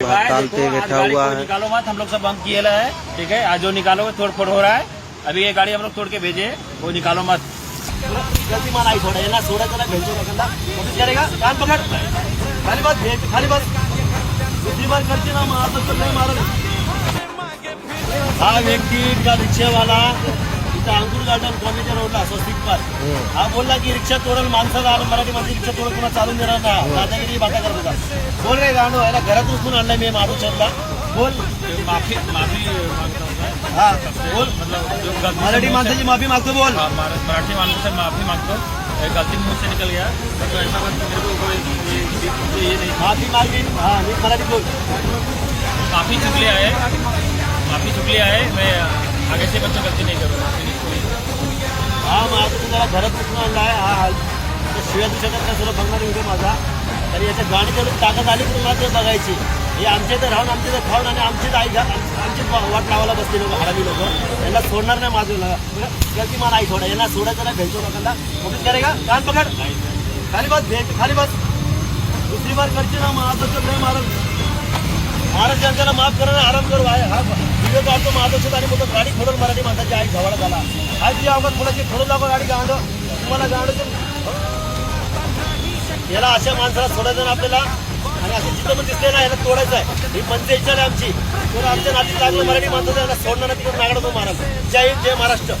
टालते बैठा हुआ है। निकालो मत, हम लोग सब बंद किए है, ठीक है। आज जो निकालोगे तोड़ फोड़ हो रहा है। अभी ये गाड़ी हम लोग तोड़ के भेजे, वो निकालो मत। गलती मार आई थोड़ा है ना, सोडा चला भेजो रखा कोशिश करेगा, कान पकड़, खाली बस भेज, खाली बस दूसरी बार करते ना मार तो नहीं मारो। हा व्यक्ती का रिक्षावाला इथं अंकुर गार्डन कॉलनीच्या रोडला स्वस्तिक पार्क हा बोलला की रिक्षा तोडल माणसाला, मराठी माणसं रिक्षा तोडल पुन्हा चालून देणार ना, दादागिरी बाता करत होता। बोल रे गांडो, याला घरात उचलून आणलाय मी माधुचरला, बोल माफी मांगता हूँ। हा बोल, जो मराठी माणसाची माफी मागतो, बोल मराठी माणसं से माफी मांगतो, गलती मुझसे निकल गया, तो ऐसा मत मेरे को कोई ये नहीं। माफी मागली, हा नीट मराठी बोल। माफी चुक लिया है, मैं आगे से बच्चों गलती नहीं करूँगा। हा माझं तुम्हाला घरात उचलून आणलाय, हा शिव्या दुसऱ्यात काय सुद्धा बघणार व्हिडिओ माझा, तरी याच्या गाडी तेवढी ताकद आली की तुम्हाला ते बघायची। हे आमच्या इथं राहून आमच्या इथं खाऊन आणि आमचीच आई आमचीच वाट लावायला बसले लोक, हरामी लोक, यांना सोडणार नाही माझं। गलती मला आई थोडा, यांना सोडायचं नाही, भेटतो लोकांना कोशिश करेगा, कान पकड, खाली बस भेट, खाली बस दुसरी बार करते ना माझं तर नाही मारत। महाराज जनतेला माफ करा, आराम करू आहे। हा व्हिडिओ काढतो महाराष्ट्रात आणि बोलतो गाडी खोडून मराठी माणसाची आई झवाडा झाला। आज तुझ्या अवघड मुलाची खोडून लागो गाडी गांडो, तुम्हाला गांडो याला अशा माणसाला सोडायचं ना आपल्याला, आणि असं जिथं पण दिसते ना याला तोडायचं आहे। ही पंच इच्छा आहे आमची, तर आमच्या नातीत लागलं मराठी माणसाचं याला सोडणार नाही, तिकडे नागडतो महाराज। जय हिंद, जय महाराष्ट्र।